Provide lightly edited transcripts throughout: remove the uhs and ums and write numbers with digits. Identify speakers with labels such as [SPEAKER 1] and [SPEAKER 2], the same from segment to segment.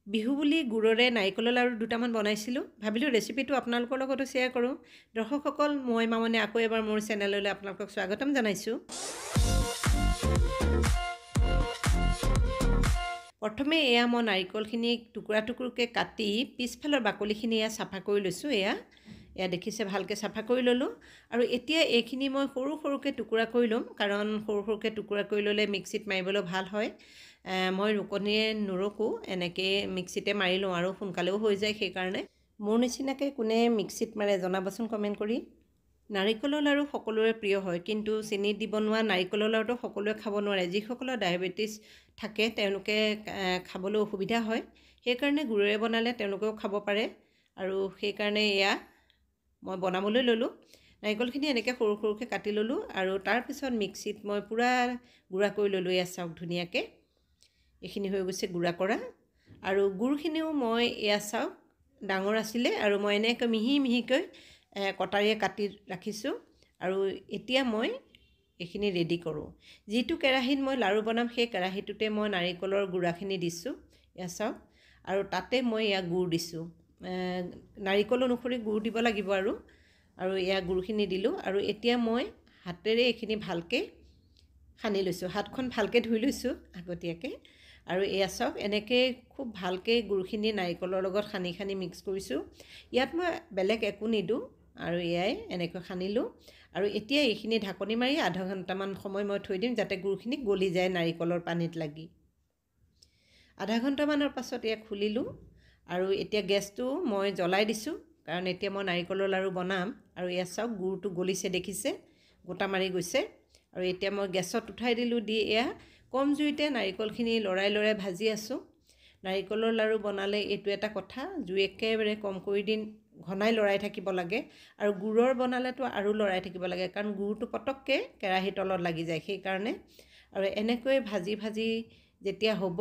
[SPEAKER 1] বিহু বুলি গুড়ৰে নাৰিকলৰ লাড়ু দুটামান বনাইছিলোঁ। ভাবিলোঁ ৰেচিপিটো আপোনালোকৰ লগতো শ্বেয়াৰ কৰোঁ। দৰ্শকসকল, মই মামনি আকৌ এবাৰ মোৰ চেনেললৈ আপোনালোকক স্বাগতম জনাইছোঁ। প্ৰথমে এয়া মই নাৰিকলখিনি টুকুৰা টুকুৰকৈ কাটি পিছফালৰ বাকলিখিনি এয়া চাফা কৰি লৈছোঁ। এয়া দেখিছে, ভালকৈ চাফা কৰি ল'লোঁ। আৰু এতিয়া এইখিনি মই সৰু সৰুকৈ টুকুৰা কৰি ল'ম, কাৰণ সৰু সৰুকৈ টুকুৰা কৰি ল'লে মিক্সিত মাৰিবলৈ ভাল হয়। মই ৰুকনিয়ে নুৰুকোঁ, এনেকৈ মিক্সিতে মাৰি লওঁ আৰু সোনকালেও হৈ যায়। সেইকাৰণে মোৰ নিচিনাকৈ কোনে মিক্সিত মাৰে জনাবচোন কমেণ্ট কৰি। নাৰিকলৰ লাড়ু সকলোৰে প্ৰিয় হয়, কিন্তু চেনিত দি বনোৱা নাৰিকলৰ লাড়ুটো সকলোৱে খাব নোৱাৰে। যিসকলৰ ডায়েবেটিছ থাকে তেওঁলোকে খাবলৈ অসুবিধা হয়। সেইকাৰণে গুড়েৰে বনালে তেওঁলোকেও খাব পাৰে। আৰু সেইকাৰণে এয়া মই বনাবলৈ ল'লোঁ। নাৰিকলখিনি এনেকৈ সৰু সৰুকৈ কাটি ল'লোঁ আৰু তাৰপিছত মিক্সিত মই পূৰা গুড়া কৰি ল'লোঁ। এয়া চাওক ধুনীয়াকৈ এইখিনি হৈ গৈছে গুড়া কৰা। আৰু গুড়খিনিও মই এয়া চাওক ডাঙৰ আছিলে আৰু মই এনেকৈ মিহি মিহিকৈ কটাৰীয়ে কাটি ৰাখিছোঁ। আৰু এতিয়া মই এইখিনি ৰেডি কৰোঁ। যিটো কেৰাহীত মই লাড়ু বনাম সেই কেৰাহীটোতে মই নাৰিকলৰ গুড়াখিনি দিছোঁ। এয়া চাওক, আৰু তাতে মই এয়া গুড় দিছোঁ। নাৰিকল অনুসৰি গুড় দিব লাগিব। আৰু এয়া গুড়খিনি দিলোঁ। আৰু এতিয়া মই হাতেৰে এইখিনি ভালকৈ সানি লৈছোঁ। হাতখন ভালকৈ ধুই লৈছোঁ আগতীয়াকৈ। আৰু এয়া চাওক এনেকৈ খুব ভালকৈ গুড়খিনি নাৰিকলৰ লগত সানি সানি মিক্স কৰিছোঁ। ইয়াত মই বেলেগ একো নিদিওঁ। আৰু এয়াই এনেকৈ সানিলোঁ। আৰু এতিয়া এইখিনি ঢাকনি মাৰি আধা ঘণ্টামান সময় মই থৈ দিম, যাতে গুড়খিনি গলি যায় নাৰিকলৰ পানীত লাগি। আধা ঘণ্টামানৰ পাছত এয়া খুলিলোঁ। আৰু এতিয়া গেছটো মই জ্বলাই দিছোঁ, কাৰণ এতিয়া মই নাৰিকলৰ লাড়ু বনাম। আৰু এয়া চাওক গুড়টো গলিছে, দেখিছে গোটা মাৰি গৈছে। আৰু এতিয়া মই গেছত উঠাই দিলোঁ। দি এয়া কম জুইতে নাৰিকলখিনি লৰাই লৰাই ভাজি আছোঁ। নাৰিকলৰ লাড়ু বনালে এইটো এটা কথা, জুই একেবাৰে কম কৰি দি ঘনাই লৰাই থাকিব লাগে। আৰু গুড়ৰ বনালেতো আৰু লৰাই থাকিব লাগে, কাৰণ গুড়টো পটককৈ কেৰাহীৰ তলত লাগি যায়। সেইকাৰণে আৰু এনেকৈ ভাজি ভাজি যেতিয়া হ'ব,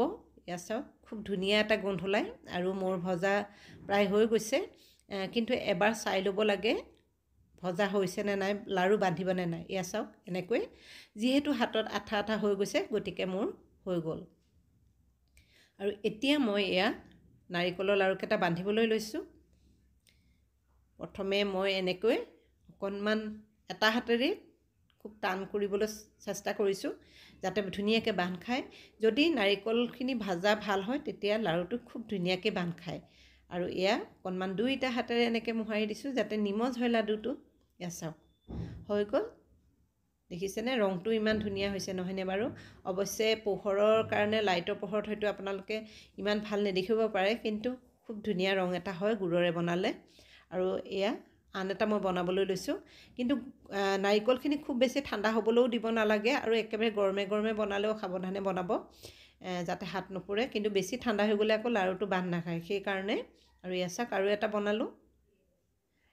[SPEAKER 1] এয়া চাওক খুব ধুনীয়া এটা গোন্ধ ওলায়। আৰু মোৰ ভজা প্ৰায় হৈ গৈছে, কিন্তু এবাৰ চাই ল'ব লাগে ভজা হৈছেনে নাই, লাড়ু বান্ধিবনে নাই। এয়া চাওক এনেকৈ, যিহেতু হাতত আঠা আঠা হৈ গৈছে, গতিকে মোৰ হৈ গ'ল। আৰু এতিয়া মই এয়া নাৰিকলৰ লাড়ুকেইটা বান্ধিবলৈ লৈছোঁ। প্ৰথমে মই এনেকৈ অকণমান এটা হাতেৰে খুব টান কৰিবলৈ চেষ্টা কৰিছোঁ, যাতে ধুনীয়াকৈ বান্ধ খায়। যদি নাৰিকলখিনি ভাজা ভাল হয়, তেতিয়া লাড়ুটো খুব ধুনীয়াকৈ বান্ধ খায়। আৰু এয়া অকণমান দুইটা হাতেৰে এনেকৈ মোহাৰি দিছোঁ, যাতে নিমজ হয় লাডুটো। এয়া চাওক হৈ গ'ল, দেখিছেনে? ৰংটো ইমান ধুনীয়া হৈছে নহয়নে বাৰু? অৱশ্যে পোহৰৰ কাৰণে, লাইটৰ পোহৰত হয়তো আপোনালোকে ইমান ভাল নেদেখিব পাৰে, কিন্তু খুব ধুনীয়া ৰং এটা হয় গুড়ৰে বনালে। আৰু এয়া আন এটা মই বনাবলৈ লৈছোঁ। কিন্তু নাৰিকলখিনি খুব বেছি ঠাণ্ডা হ'বলৈও দিব নালাগে, আৰু একেবাৰে গৰমে গৰমে বনালেও সাৱধানে বনাব, যাতে হাত নুপুৰে। কিন্তু বেছি ঠাণ্ডা হৈ গ'লে আকৌ লাড়ুটো বান্ধ নাখায়, সেইকাৰণে। আৰু এয়া চাওক আৰু এটা বনালোঁ।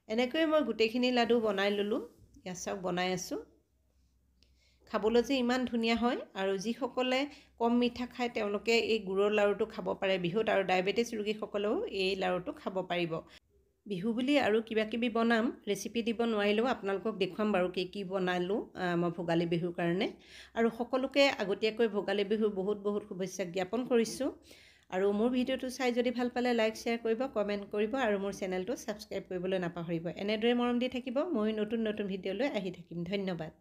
[SPEAKER 1] এনেকৈয়ে মই গোটেইখিনি লাডু বনাই ল'লোঁ। এয়া চাওক বনাই আছোঁ। খাবলৈ যে ইমান ধুনীয়া হয়। আৰু যিসকলে কম মিঠা খায় তেওঁলোকে এই গুড়ৰ লাড়ুটো খাব পাৰে বিহুত, আৰু ডায়েবেটিছ ৰোগীসকলেও এই লাড়ুটো খাব পাৰিব। বিহু বুলি আৰু কিবা কিবি বনাম, ৰেচিপি দিব নোৱাৰিলেও আপোনালোকক দেখুৱাম বাৰু কি কি বনালোঁ মই ভোগালী বিহুৰ কাৰণে। আৰু সকলোকে আগতীয়াকৈ ভোগালী বিহুৰ বহুত বহুত শুভেচ্ছা জ্ঞাপন কৰিছোঁ। আৰু মোৰ ভিডিঅ'টো চাই যদি ভাল পালে লাইক শ্বেয়াৰ কৰিব, কমেণ্ট কৰিব, আৰু মোৰ চেনেলটো ছাবস্ক্ৰাইব কৰিবলৈ নাপাহৰিব। এনেদৰে মৰম দি থাকিব, মই নতুন নতুন ভিডিঅ'লৈ আহি থাকিম। ধন্যবাদ।